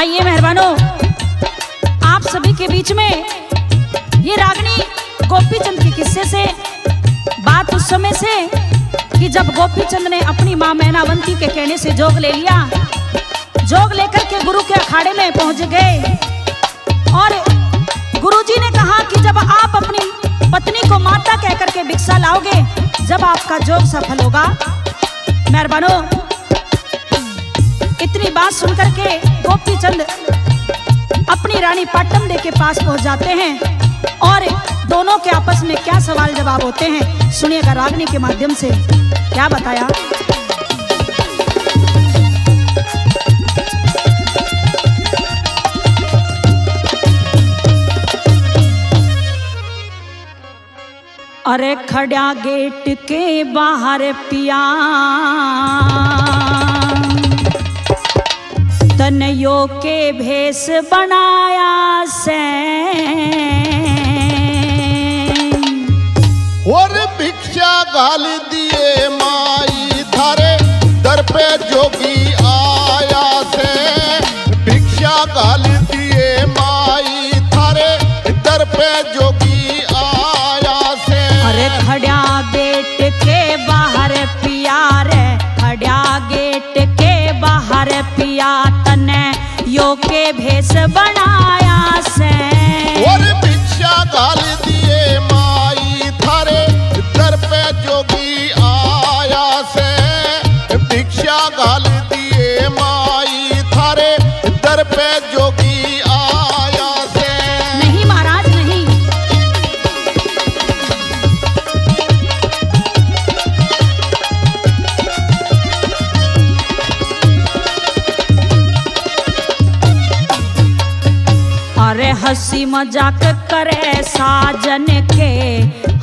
आइए मेहरबानों, आप सभी के बीच में ये रागनी गोपीचंद के किस्से से बात उस समय से कि जब गोपीचंद ने अपनी मां मैनावंती के कहने से जोग ले लिया। जोग लेकर के गुरु के अखाड़े में पहुंच गए और गुरुजी ने कहा कि जब आप अपनी पत्नी को माता कहकर के भिक्षा लाओगे, जब आपका जोग सफल होगा। मेहरबानों, इतनी बात सुनकर के गोपीचंद अपनी रानी पाटमदे के पास पहुंच जाते हैं और दोनों के आपस में क्या सवाल जवाब होते हैं सुनिएगा रागनी के माध्यम से। क्या बताया? अरे खड़ा गेट के बाहर पिया तनयो के भेष बनाया से और भिक्षा गाल दिए माई थारे दर पे जोगी आया से। भिक्षा गाल दिए माई थारे दर पे जोगी आया से। अरे खड़ा गेट के बाहर पिया रे, खड़ा गेट के बाहर पिया तने यो के भेष बनाया से। और भिक्षा गाल दिए माई थारे दर पे जोगी आया से। भिक्षा गाल दिए माई थारे दर पे जोगी आया से। नहीं महाराज नहीं, अरे हंसी मजाक करे साजन के,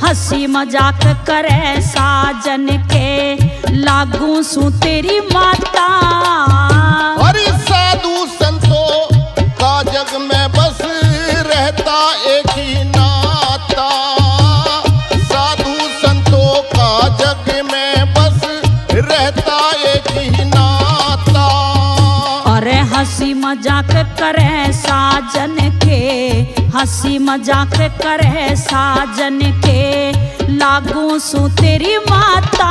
हंसी मजाक करे साजन के, लागू सू तेरी माता। अरे साधु संतों का जग में बस रहता एक ही नाता। साधु संतों का जग में बस रहता एक ही नाता। अरे हंसी मजाक करे साजन के, हंसी मजाक करे साजन के, लागू सू तेरी माता।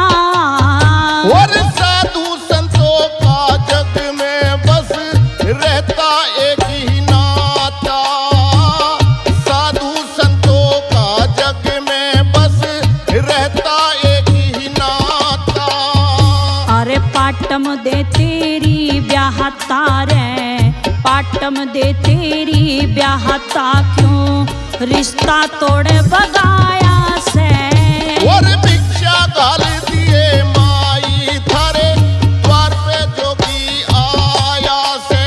और साधु संतों का जग में बस रहता एक ही नाता। साधु संतों का जग में बस रहता एक ही नाता। अरे पाटम दे तेरी ब्याहता रे, पाटम दे तेरी ब्याहता, क्यों रिश्ता तोड़े बगाया से। और भिक्षा गाल दिए माई थारे द्वार पे जोगी आया से।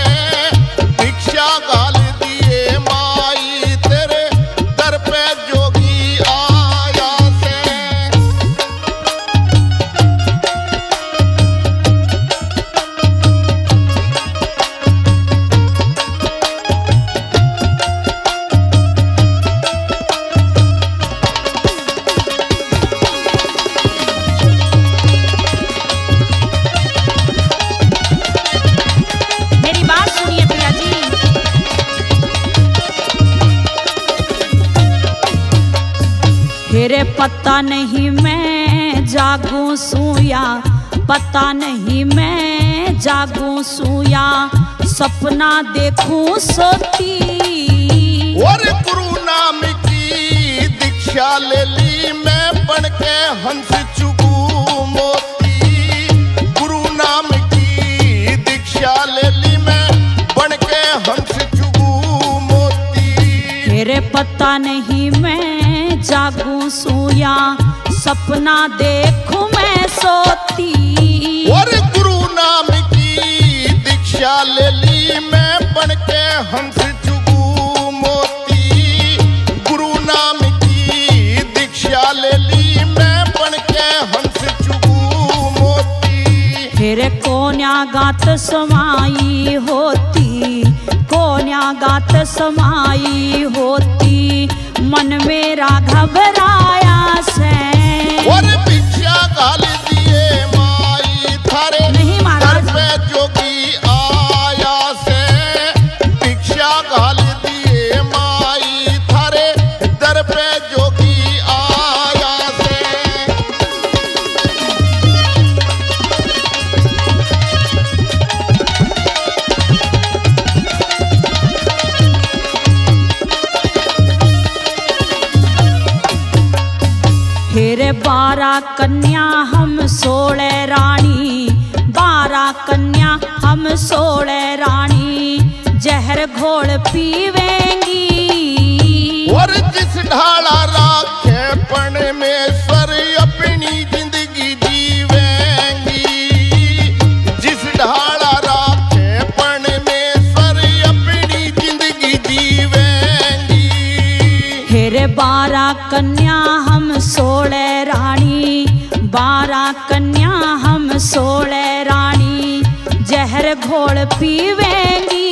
भिक्षा गाल दिए माई तेरे दर पे जोगी आया से। मेरी बात सुनिए प्रिया जी। फिर पता नहीं मैं जागूं सूया, पता नहीं मैं जागूं सूया, सपना देखूं सोती। और गुरु नाम की दीक्षा ले ली मैं बन के हंस चुगू मोती। गुरु नाम की दीक्षा ले ली मैं बन के हंस चुगू मोती। फिर पता नहीं मैं जागूं सूया, सपना देखूं मैं सोती। और गुरु नाम की दीक्षा ले ली मैं बन के हंस चुगू मोती। गुरु नाम की दीक्षा ले ली मैं बन के हंस चुगू मोती। फिर कोन्या गात समाई होती, कोन्या गात समाई होती, मन मेरा घबराया से। और भिक्षा गाल दिए माई थारे नहीं महाराज। दर पे जोगी आया से। हेरे 12 कन्या हम 16 रानी, 12 कन्या हम 16 रानी, जहर घोल पीवेंगी। और जिस ढाला राखे परमेश्वर अपनी जिंदगी जीवेंगी, जिस ढाला राखे परमेश्वर अपनी जिंदगी जीवेंगी। हेरे 12 कन्या हम 16 रानी, 12 कन्या हम 16 रानी, जहर घोल पीवेंगी।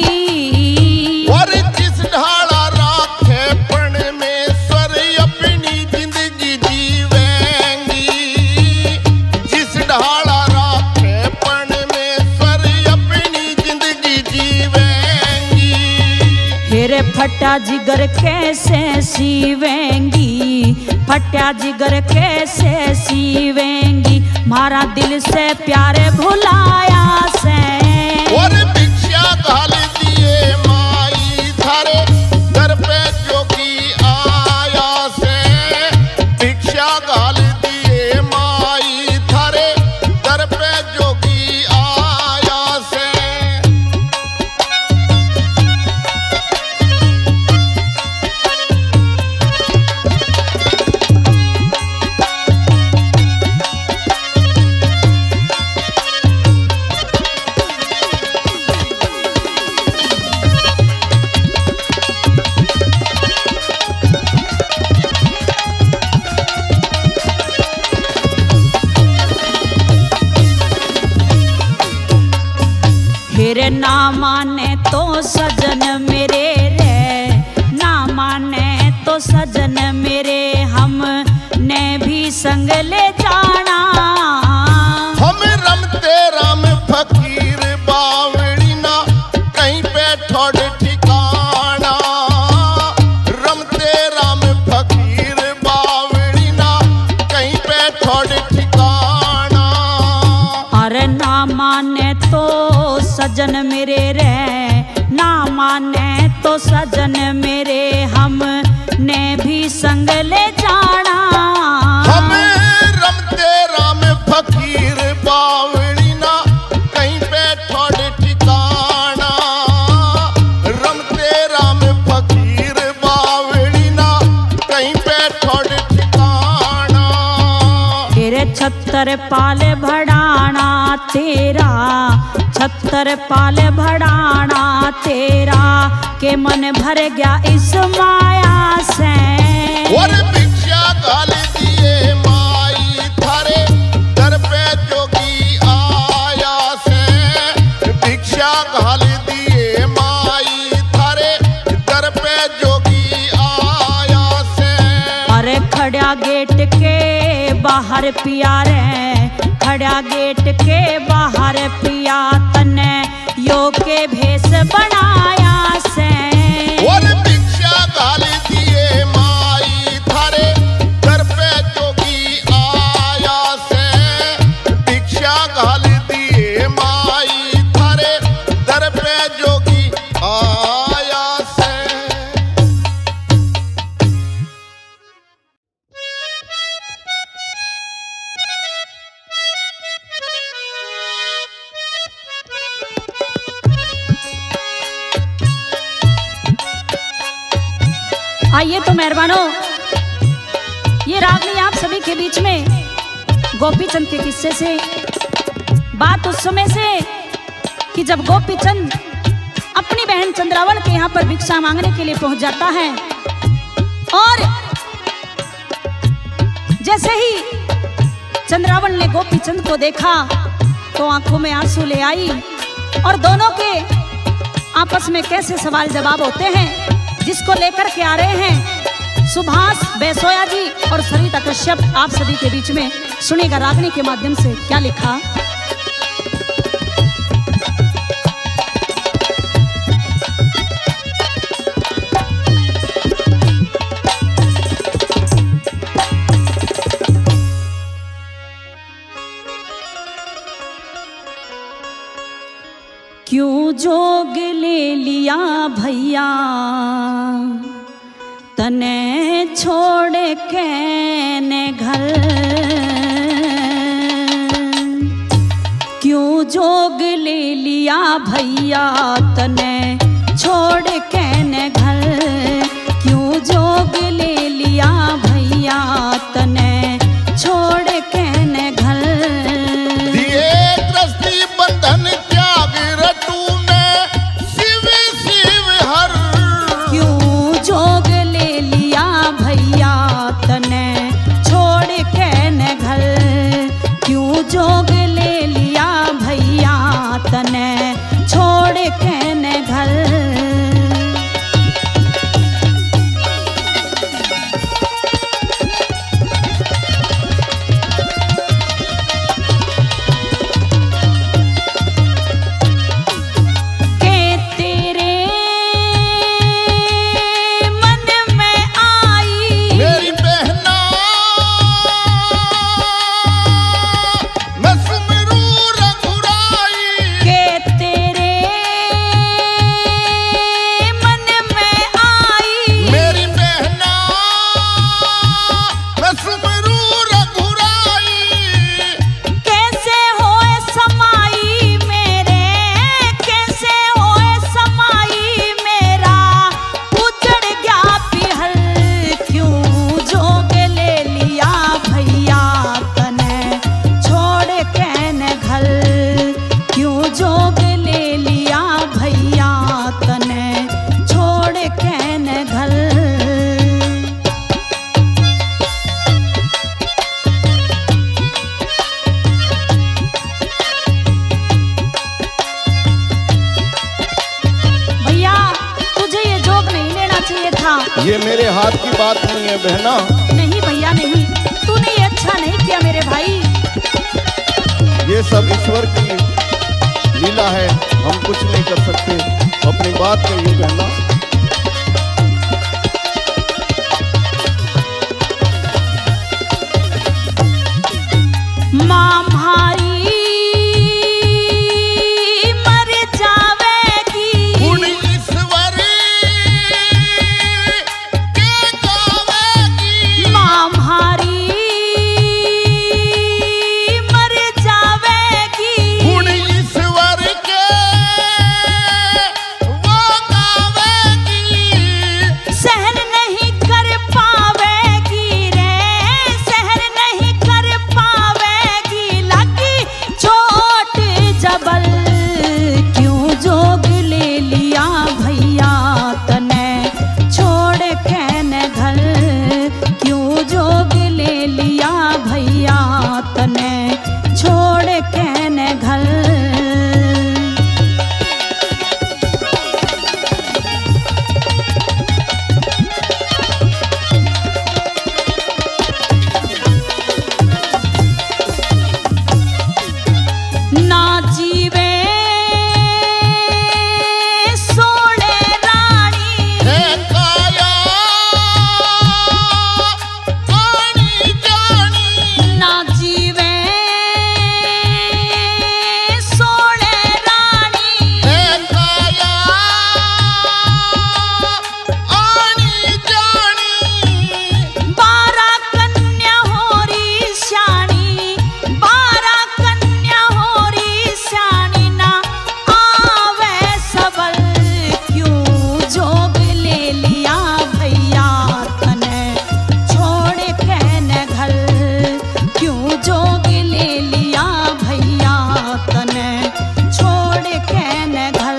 और जिस ढाला राखे परमेश्वर अपनी जिंदगी जीवेंगी, जिस ढाला राखे परमेश्वर अपनी जिंदगी जीवेंगी। हेरे फटा जिगर कैसे सीवेंगी, फटा जिगर कैसे सीवेंगी, मारा दिल से प्यारे भुलाया से। और भिक्षा घाल दिए माई थारे दर पे जोगी आया से, भिक्षा घाल दिए माई थारे दर पे जोगी आया से। हेरे ना माने तो सजन मेरे रे, ना माने तो सजन मेरे, हम ने भी संग ले जाना। हम रमते राम फकीर बावड़ी ना कहीं पे ठोड़ ठिकाना, रमते राम फकीर बावड़ी ना कहीं पे ठोड़ ठिकाना। अरे ना माने तो सजन मेरे रे, ना माने तो सजन मेरे, हम ने भी संग ले जाना। हम रमते राम फकीर बावड़ी ना कहीं पे ठोड़ ठिकाना, रमते राम फकीर बावड़ी ना कहीं पे ठोड़ ठिकाना। तेरे छत्तर पाले भड़ाना तेरा, छत्तर पाले भड़ाना तेरा, के मन भर गया इस माया से। और भिक्षा घाल दिए माई थारे दर पे जोगी आया से, भिक्षा घाल दिए माई थारे दर पे जोगी आया से। अरे खड़ा गेट के बाहर पिया रे, खड़ा गेट के बाहर पिया, तने यो के भेष बनाया से। और भिक्षा घाल दिए माई थारे दर पे जोगी आया से, भिक्षा घाल दिए माई थारे दर पे जोगी आया से। आइए तो मेहरबानों, ये रागनी आप सभी के बीच में गोपीचंद के किस्से से, बात उस समय से कि जब गोपीचंद अपनी बहन चंद्रावल के यहाँ पर भिक्षा मांगने के लिए पहुंच जाता है, और जैसे ही चंद्रावल ने गोपीचंद को देखा तो आंखों में आंसू ले आई, और दोनों के आपस में कैसे सवाल जवाब होते हैं, जिसको लेकर के आ रहे हैं सुभाष बेसोया जी और सरिता कश्यप आप सभी के बीच में। सुनिएगा रागनी के माध्यम से क्या लिखा। क्यों जोग ले लिया भैया, तने छोड़ के ने घर क्यों जोग ले लिया भैया तने छोड़ के ने घर क्यों जोग ले लिया भैया तने छोड़ के ने घर दिए दृष्टि बंधन त्याग रटू में शिव शिव हर क्यों जोग ले लिया भैया तने छोड़ के न घर क्यों जोग ले लिया भैया तने छोड़ के न घर ये मेरे हाथ की बात नहीं है बहना। नहीं भैया नहीं, तूने ये अच्छा नहीं किया मेरे भाई। ये सब ईश्वर की लीला है, हम कुछ नहीं कर सकते। अपनी बात कहिए बहना। माँ भाई मर जावेगी, गुण ईश्वर के गावेगी। माँ भारी मर जावेगी, गुण ईश्वर के वो गावेगी। सहन नहीं कर पावेगी रे, सहन नहीं कर पावेगी। लगी चोट जबल, क्यों जोग ले लिया भैया तने छोड़ के न घर। क्यों जोग ले लिया भैया तने छोड़ के न घर। ना जीवे सोने रानी, है काया आनी जानी। ना जीवे सोने रानी। है काया आनी जानी। 12 कन्या होरी श्याणी, 12 कन्या होरी श्याणी। ना आवे सबल, क्यों जोग ले लिया भैया तने छोड़ के न घर। क्यों जोग ले लिया भैया तने छोड़ के न घर।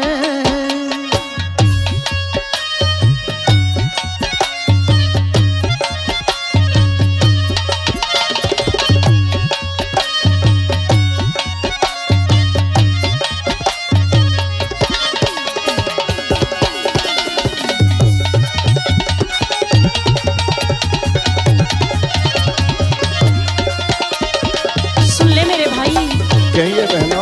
सुन ले मेरे भाई, कहिए बहना।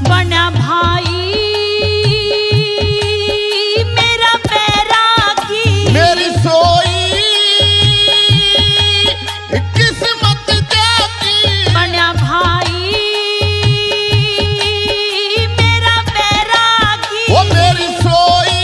बना भाई मेरा बैरागी। मेरी सोई किस्मत जागी। बना भाई मेरा बैरागी। वो मेरी सोई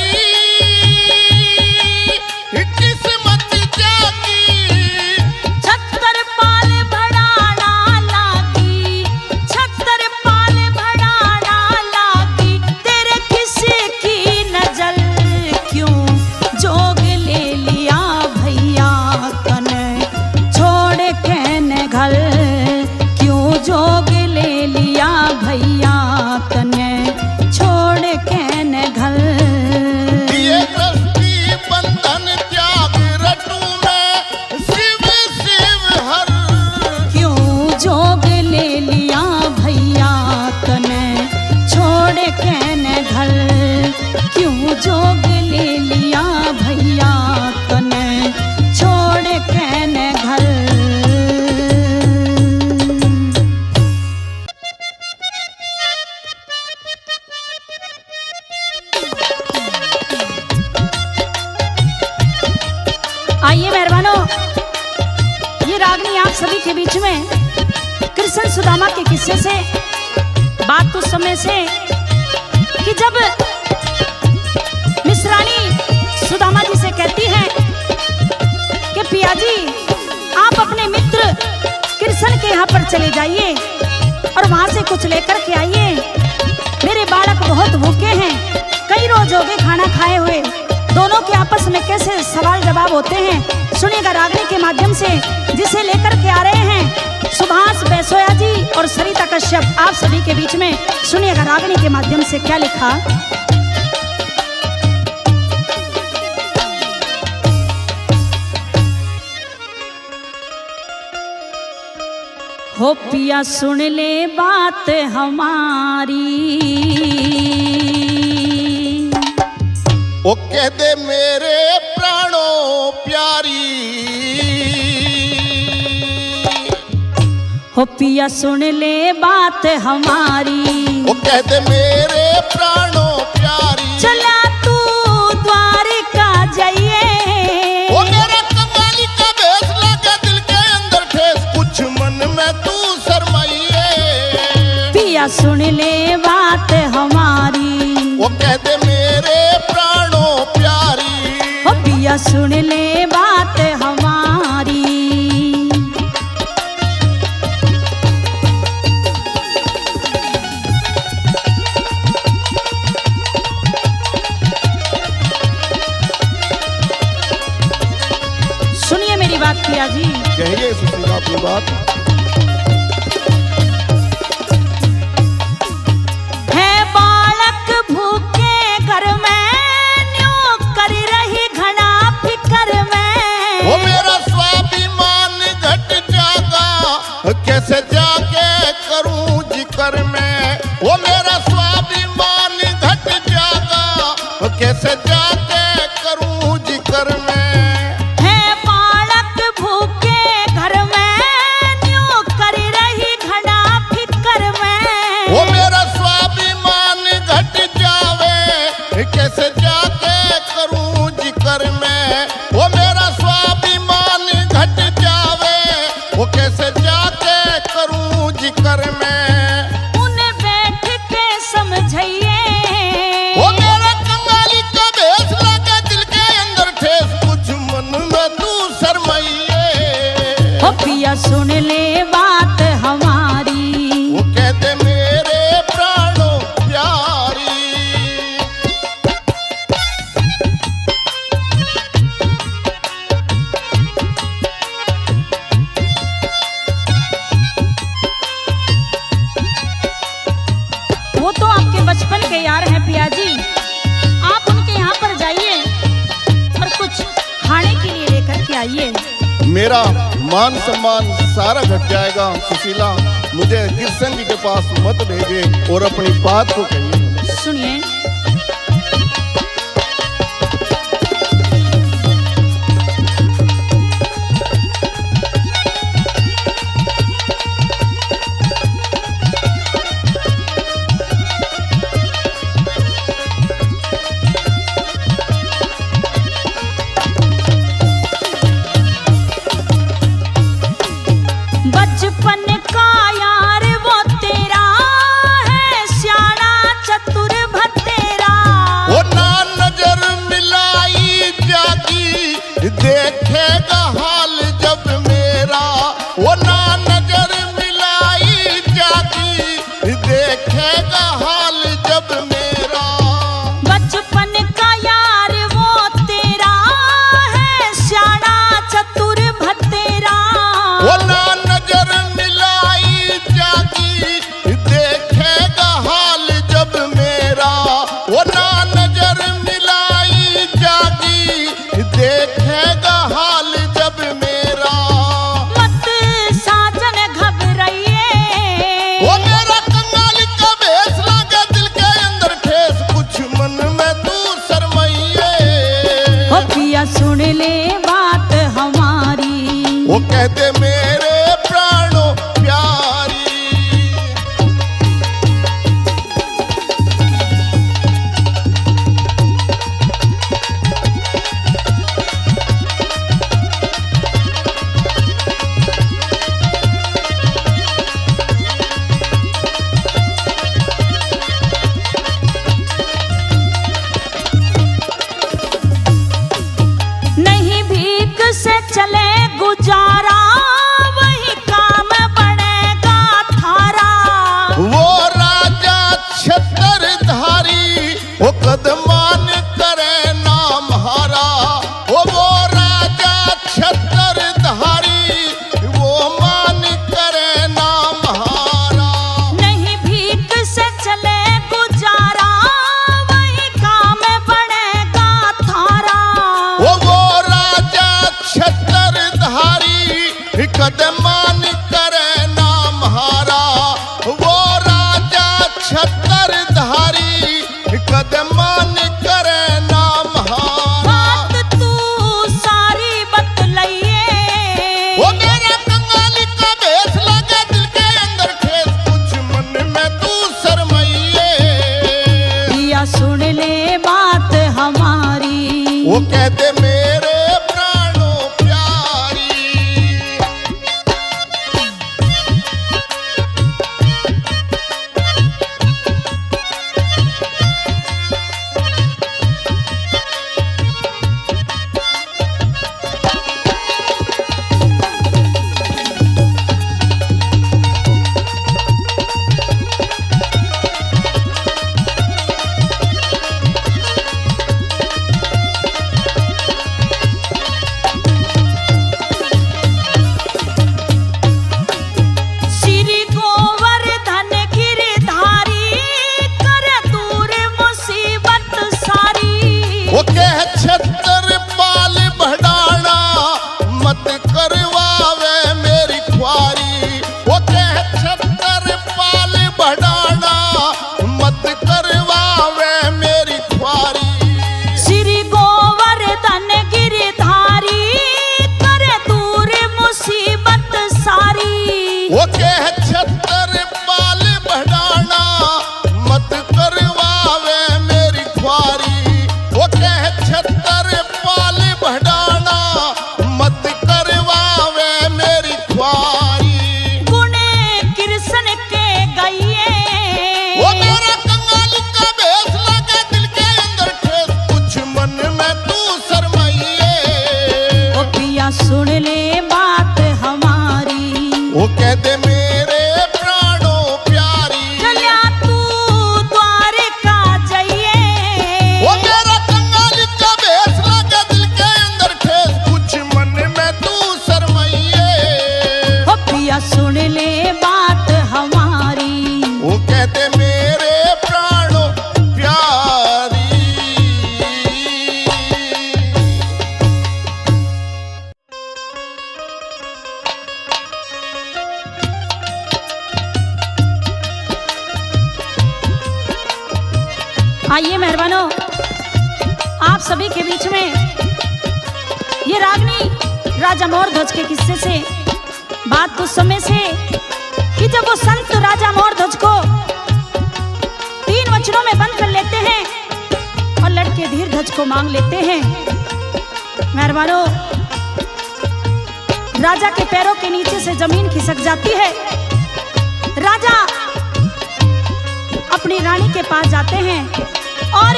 सभी के बीच में कृष्ण सुदामा के किस्से से बात उस समय से कि जब मिश्रानी सुदामा जी से कहती है कि पिया जी आप अपने मित्र कृष्ण के यहाँ पर चले जाइए और वहां से कुछ लेकर के आइए, मेरे बालक बहुत भूखे हैं, कई रोज हो गए खाना खाए हुए। दोनों के आपस में कैसे सवाल जवाब होते हैं सुनिएगा रागनी के माध्यम से, जिसे लेकर के आ रहे हैं सुभाष बैसोया जी और सरिता कश्यप। आप सभी के बीच में सुनिएगा रागनी के माध्यम से क्या लिखा। हो पिया सुन ले बात हमारी, ओ कह दे मेरे प्राणों प्यारी, हो पिया सुन ले बात हमारी, ओ कह दे मेरे प्राणों प्यारी, चला तू द्वारिका जाइए, ओ मेरा कमाली का भेष लगा दिल के अंदर ठेस, कुछ मन में तू शर्माइए, पिया सुन ले बात हमारी, ओ कह दे मेरे प्राणों प्यारी, हो पिया सुन ले बात हमारी। सुनिए मेरी बात पिया जी, कहिए सुशीला अपनी बात। है बालक भूखे घर में, न्यों कर रही घना फिकर में, वो मेरा स्वाभिमान घट जागा, कैसे जाके करूं जिक्र में, वो मेरा स्वाभिमान घट जागा, कैसे जाके करूं जिक्र में, है बालक भूखे घर में, न्यों कर रही घना फिकर में, वो मेरा स्वाभिमान घट जावे, कैसे जाके करूं जिक्र में, वो मेरा स्वाभिमान घट जावे, वो कैसे जाके करूं जिक्र में, उन्हें बैठ के समझाइए, वो मेरा कंगाली का भेष लगा दिल के अंदर ठेस, कुछ मन में तू शर्माइए, हो पिया सुन ले बात हमारी, वो कहते मेरे प्राणों प्यारी, वो तो आपके बचपन के यार हैं पिया जी, आप उनके यहाँ पर जाइए और कुछ खाने के लिए लेकर के आइए। मेरा मान सम्मान सारा घट जाएगा सुशीला, मुझे कृष्ण जी के पास मत भेजे और अपनी बात को कहिए। सुनिए, बचपन का यार वो तेरा है, श्याना चतुर भतेरा, वो ना नजर मिलाई जागी, देखेगा हाल जब मेरा, वो ना नजर मिलाई जागी, देखेगा हाल जब मेरा, बचपन का यार वो तेरा है, श्याना चतुर भतेरा, वो ना नजर मिलाई जागी, देखेगा हाल जब मेरा, वो ना नजर मिलाई जागी, देखेगा हाल जब मेरा, मत साजन घबराइए, वो मेरा कंगाली का भेष लगा दिल के अंदर ठेस, कुछ मन में तू शर्माइए, हो पिया सुन ले बात हमारी, वो कहते मेरे प्राणों प्यारी, कदमान करे नाम हारा, वो राजा छत्रधारी कदमान करे नाम हारा। बात तू सारी बतलाइए, वो मेरा कंगाली का भेष लगे दिल के अंदर ठेस, कुछ मन में तू शर्माइए। या सुन ले बात हमारी, वो कहते मेरे प्राणों प्यारी। श्री गोवर्धन गिरधारी करे दूर मुसीबत सारी। वो कह छत्रपाल भडाना मत करवावे मेरी ख्वारी। वो कह छत्रपाल भडाना मत करवावे मेरी ख्वारी। श्री गोवर्धन गिरधारी करे दूर मुसीबत सारी। वो कह छत्रपाल भडाना मत करवावे मेरी ख्वारी। वो कह छत्रपाल भडाना मत करवावे मेरी ख्वारी। गुणे कृष्ण के गइए, वो मेरा कंगाली का भेष लगे दिल के अंदर ठेस, कुछ मन में तू शर्माइए। ओ पिया सुन ले बात हमारी, वो कहते मेरे प्राणों प्यारी। चलिया तू द्वारका जाइए। वो मेरा कंगाली का भेष लगे दिल के अंदर ठेस, कुछ मन में तू शर्माइए। ओ पिया सुन ले बात हमारी, वो कहते मेरे प्राणों प्यारी। आइए मेहरबानों, आप सभी के बीच में ये रागनी राजा मोरध्वज के किस्से से बात उस समय से कि जब वो संत राजा मोरध्वज को 3 वचनों में बंद कर लेते हैं और लड़के धीरध्वज को मांग लेते हैं। मेहरबानों, राजा के पैरों के नीचे से जमीन खिसक जाती है। राजा अपनी रानी के पास जाते हैं और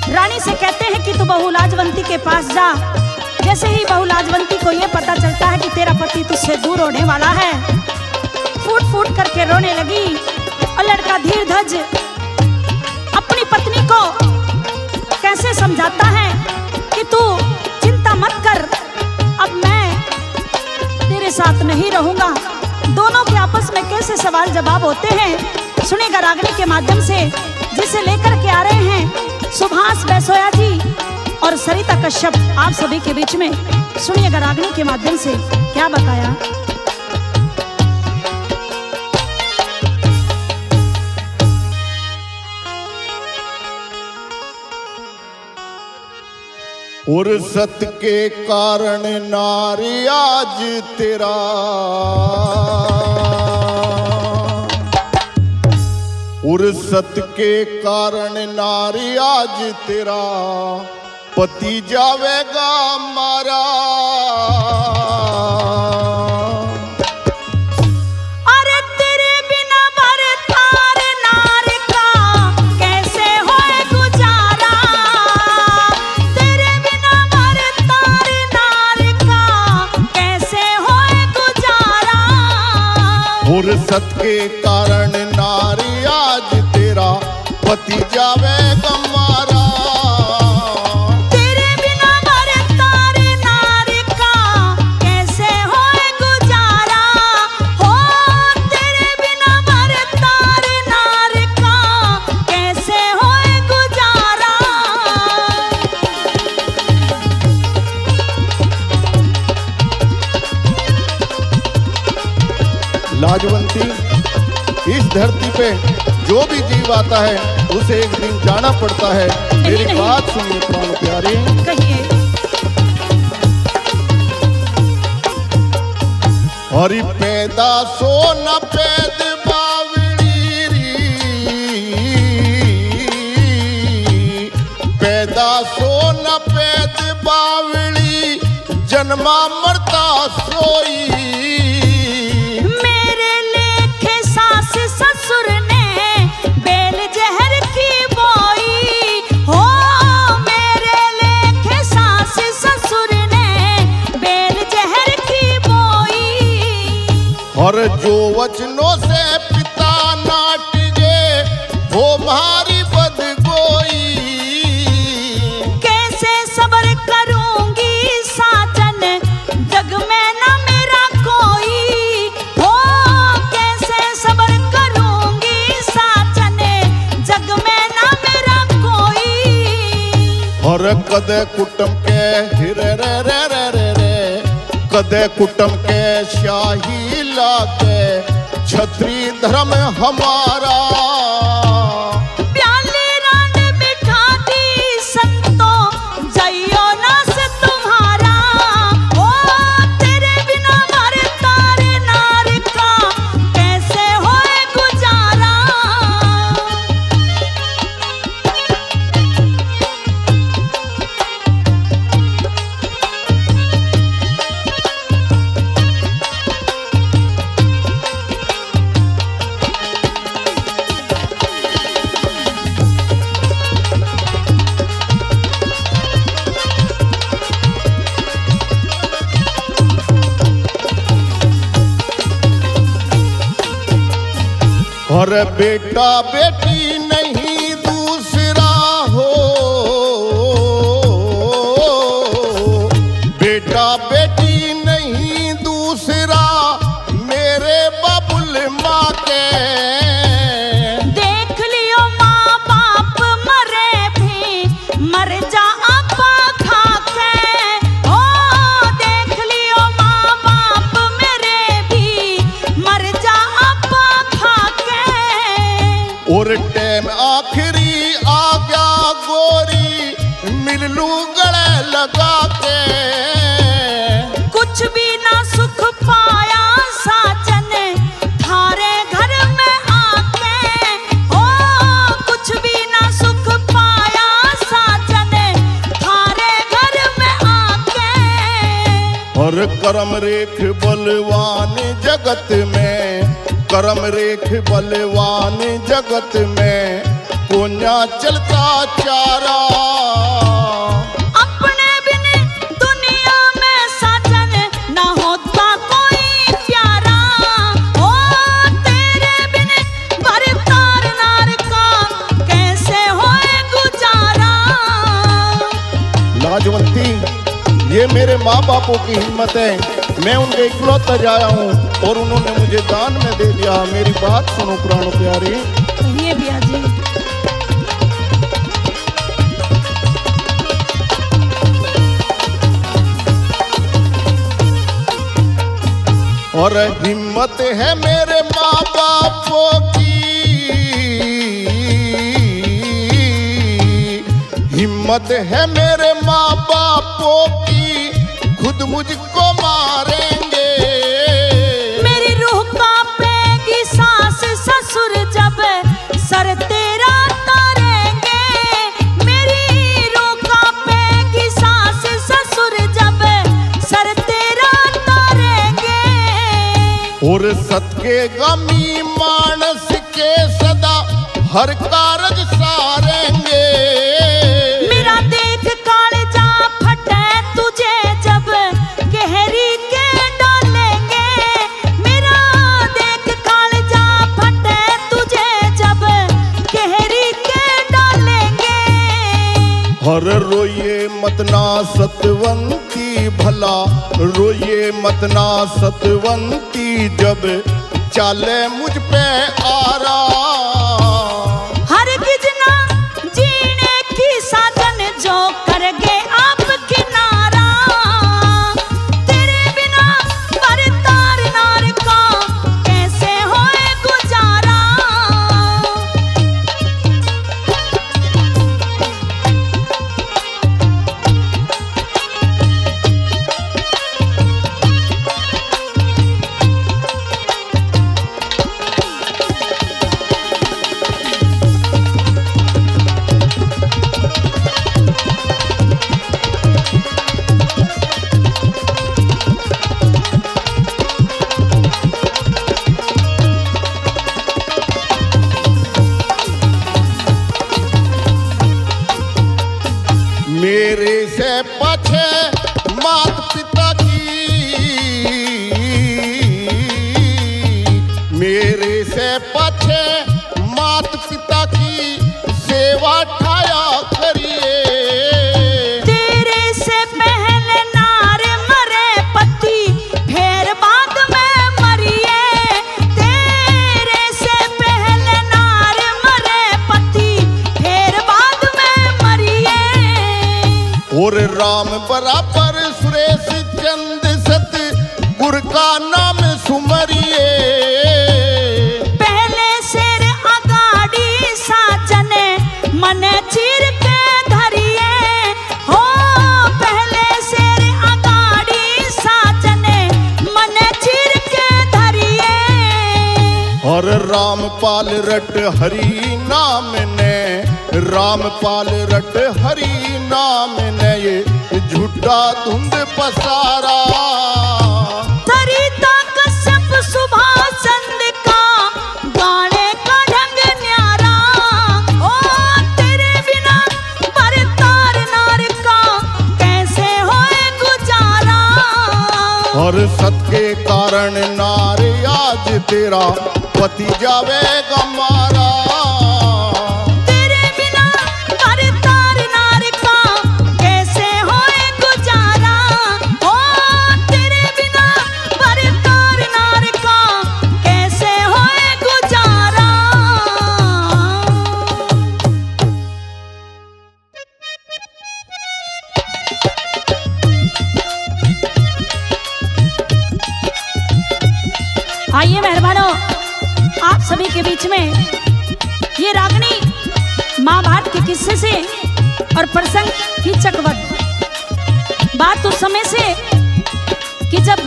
रानी से कहते हैं कि तू बहू लाजवंती के पास जा। जैसे ही बहू लाजवंती को यह पता चलता है कि तेरा पति तुझसे दूर होने वाला है, फूट फूट करके रोने लगी। और लड़का धीरध्वज अपनी पत्नी को कैसे समझाता है कि तू चिंता मत कर, अब मैं तेरे साथ नहीं रहूंगा। दोनों के आपस में कैसे सवाल जवाब होते हैं सुनिएगा रागनी के माध्यम से, जिसे लेकर के आ रहे हैं सुभाष बैसोया जी और सरिता कश्यप आप सभी के बीच में। सुनिएगा रागनी के माध्यम से क्या बताया। उर्सत के कारण नारी आज तेरा, उर्सत के कारण नारी आज तेरा पति जावेगा मारा। अरे तेरे बिना बरतार नार का कैसे होए गुजारा, तेरे बिना बरतार नार का कैसे होए गुजारा। उर्सत के कारण नारी आज तेरा पति जावेगा मारा। तेरे बिना बरतार नार का कैसे होए गुजारा, हो तेरे बिना बरतार नार का कैसे होए गुजारा। लाजवंती, इस धरती पे जो भी जीव आता है उसे एक दिन जाना पड़ता है। मेरी नहीं। बात सुनिए प्राण प्यारे, कहिए। हरि पैदा सो न पैद बावड़ी री, पैदा सो न पैद बावड़ी, जन्मा मरता सोई। मेरे लेखे सास ससुर ने बेल जहर की बोई हो, मेरे लेखे सास ससुर ने बेल जहर की बोई। और जो वचनों से पिता नाट गए वो मारी बद गोई। कैसे सब्र करूंगी साजन जग में ना मेरा कोई हो, कैसे सब्र करूंगी साजन जग में ना मेरा कोई। और कदे कुटुम के हिरे रे रे रे रे रे, कदे कुटुम के शाही लागे, छत्री धर्म हमारा। प्याली रान बिठा दी संतो जइयो नास तुम्हारा, ओ तेरे बिना मर तारे नार का कैसे होए गुजारा। और बेटा बेटी नहीं दूसरा हो, बेटा बेटी नहीं दूसरा, मेरे बाबुल माँ के। देख लियो माँ बाप मरे भी मर जा आपा खा के, ओ देख लियो माँ बाप मेरे भी मर जा आपा खा के। और टैम आखिरी आ गया गोरी, मिल लू गले लगा के। कुछ भी ना सुख पाया साजन थारे घर में आके, ओ कुछ भी ना सुख पाया साजन थारे घर में आके। और करम रेख बलवान जगत में, करम रेख बलवान जगत में, कोन्या चलता चारा। अपने बिन दुनिया में साजन ना होता कोई प्यारा, ओ तेरे बिन भरतार नार का कैसे होए गुजारा। लाजवंती, ये मेरे माँ बापों की हिम्मत है। मैं उनके इकलौता जाया हूँ और उन्होंने मुझे दान में दे दिया। मेरी बात सुनो प्राण प्यारी, कहिए भैया जी। और हिम्मत है मेरे माँ बापों की, हिम्मत है मेरे माँ बापों की, खुद मुझको मारेंगे। मेरी रूह कांपेगी सास ससुर जब सर तेरा तारेंगे, मेरी रूह कांपेगी सास ससुर जब सर तेरा तारेंगे। और सत के गमी मानस के सदा हर कारज सारेंगे। मेरा देख कालजा फटे तुझे जब गहरी के डालेंगे, मेरा देख कालजा फटे तुझे जब गहरी के डालेंगे। हर रोइए मतना सतवंती भला, रोइए मतना सतवंती, जब चाले मुझ पे आरा। हर गिजना जीने की साधन जो करगे आप किनारा, तेरे बिना बरतार नार का कैसे पाछे मात पिता की सेवा ठाया करिए। तेरे से पहले नार मरे पति फिर बाद में मरिए। तेरे से पहले नार मरे पति फिर बाद में मरिए। और राम बराबर सुरेश चंद सत गुर का नाम सुमरिए। पहले शेर अगाड़ी साजने मने चीर के धरिए हो। पहले शेर अगाड़ी साजने मने चीर के धरिए। और रामपाल रट हरि नाम ने, रामपाल रट हरि नाम ने ये झूठा धुंध पसारा। सरिता कश्यप सुभाष चंद का गाने का ढंग न्यारा। ओ तेरे बिना बरतार नार का कैसे होए गुजारा। और सत के कारण नारे आज तेरा पति जावेगा मारा। तेरे बिना बरतार नार का कैसे होए गुजारा। ओ तेरे बिना बरतार नार का कैसे होए गुजारा। आइए मेहरबानों, आप सभी के बीच में ये रागनी महाभारत के किस्से से और प्रसंग कीचकवध। बात उस समय से कि जब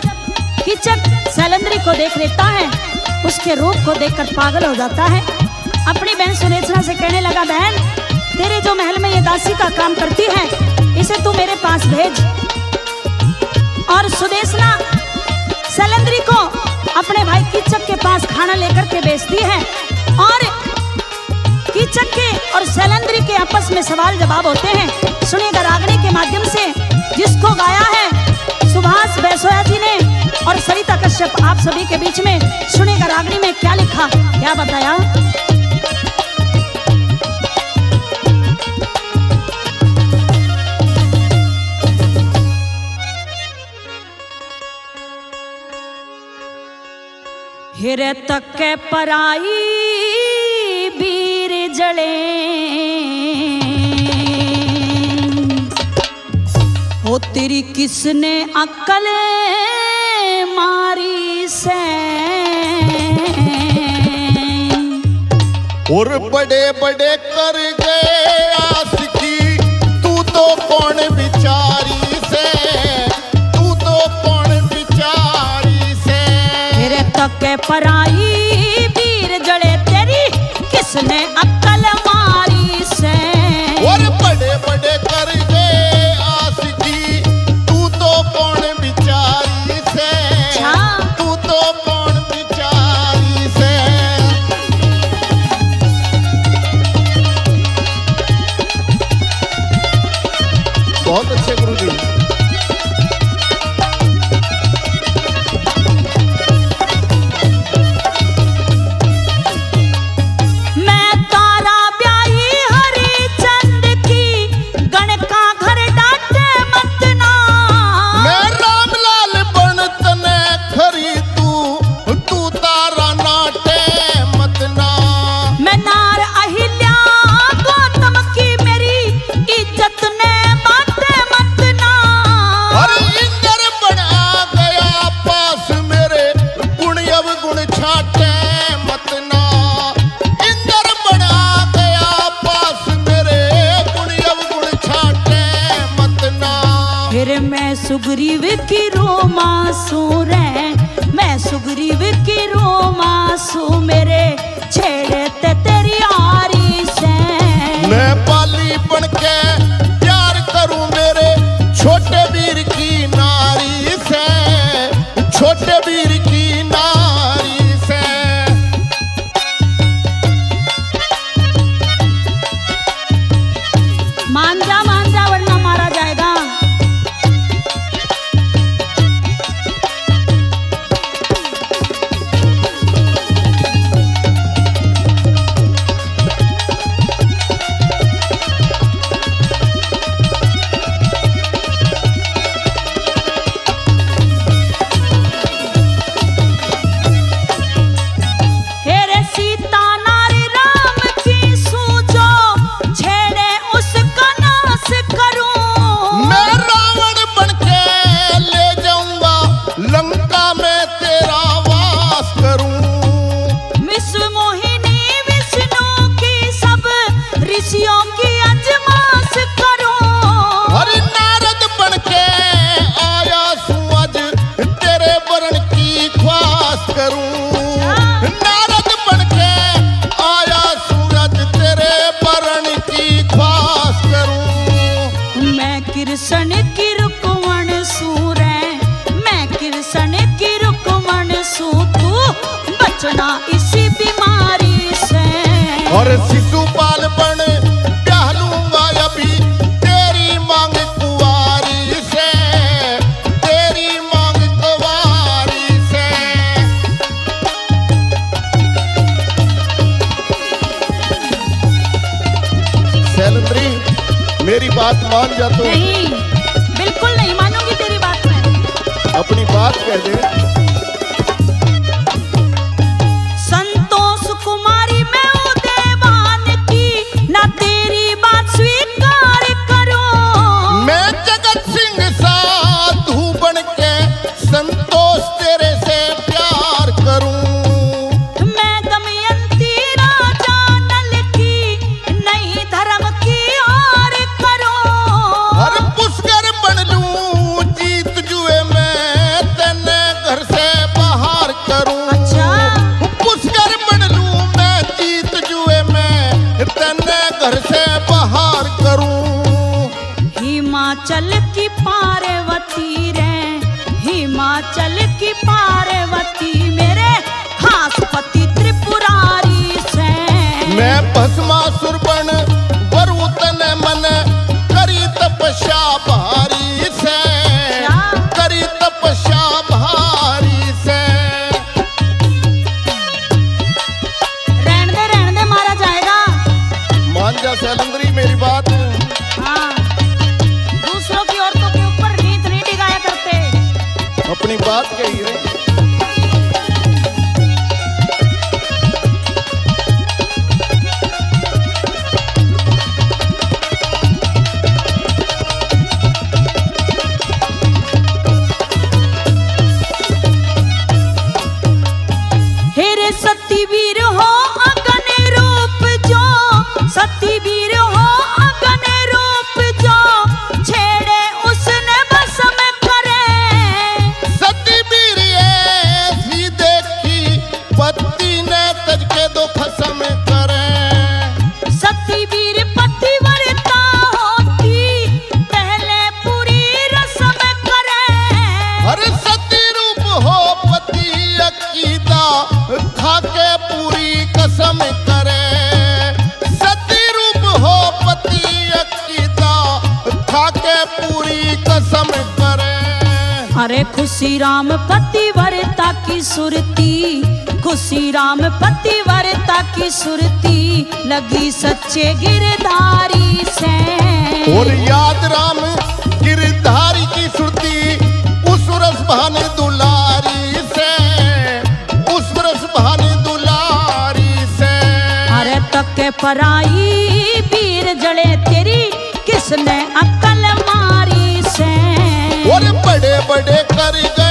कीचक शैलेंद्री को देख लेता है, उसके रूप को देखकर पागल हो जाता है। अपनी बहन सुनेत्रा से कहने लगा, बहन तेरे जो महल में ये दासी का काम करती है, इसे तू मेरे पास भेज। और सुदेशना शैलेंद्री को अपने भाई कीचक के पास खाना लेकर के भेजती है। और कीचक के और शैलेंद्री के आपस में सवाल जवाब होते हैं। सुनिएगा रागनी के माध्यम से, जिसको गाया है सुभाष बैसोया जी ने और सरिता कश्यप आप सभी के बीच में। सुनिएगा रागनी में क्या लिखा, क्या बताया। हिरे तक के पराई वीर जले हो। तेरी किसने अक्ल मारी से। और बड़े बड़े कर गए आशिकी, तू तो कौन बिचारी से, तू तो कौन बिचारी से। हिरे तक के पराई वीर जले तेरी किसने अक्ल मारी से। और बड़े बड़े कर गए आशिकी, तू तो कौन बिचारी से, तू तो कौन बिचारी से। बहुत अच्छे गुरुजी। सुग्रीव की रोमांसू रे, मैं सुग्रीव की रोमांसू मेरे छेड़ते तेरी आरी से। मैं पाली बनके प्यार करूं मेरे छोटे वीर की नारी से, छोटे वीर की नारी से। मान जा वरना मारा जाएगा। और शिशुपाल बन ब्याह लूंगा अभी तेरी मांग कुंवारी से, तेरी मांग कुंवारी से। शैलेंद्री मेरी बात मान जा तो। नहीं, बिल्कुल नहीं मानूंगी तेरी बात मैं। अपनी बात कह दे। संतोष कुमारी मैं हूँ देवान की, ना तेरी बात स्वीकार करूं। मैं जगत सिंह साधु बन के संतोष तेरे से प्यार करूं। मैं दमयंती राजा नल की नई धर्म की ओर करूं। हर पुष्कर बन लूं जीत जुए मैं तेने घर से बाहर करूं। अच्छा, पुष्कर बन लूं मैं जीत जुए मैं तेने घर से बाहर करूं। हिमाचल की पार्वती रे, हिमाचल की पार्वती मेरे खासपति त्रिपुरारी से। मैं भस्मासुर बन वरु तने मन करी तपस्या भारी से, करी तपस्या भारी से। रहने दे मारा जाएगा। मान जा शैलेंद्री मेरी बात। हाँ, दूसरों की औरतों के ऊपर नीत नहीं डिगाया करते। अपनी बात कही रे। हेरे सतीवीर हो अगन रूप जो, सतीवीर हो अगन रूप जो, छेड़े उसने बस में करे। सती वीर ऐसी देखी पति ने तज के दो खसम करे। सतीवीर पतिव्रता होती पहले पूरी रस्म करे। हर सती रूप हो पति अकीदा खाके पूरी कसम करे। सती रूप हो पति अकीदा खाके पूरी कसम करे। अरे खुशी राम पतिव्रता की सुरती, खुशी राम पतिव्रता की सुरती लगी सच्चे गिरधारी से। और याद राम गिरधारी की सुरती उस रस भान दुलारी से, उस रस भान दुलारी से। अरे तक पराई वीर जड़े तेरी किसने अकल मारी से। और बड़े बड़े कर गए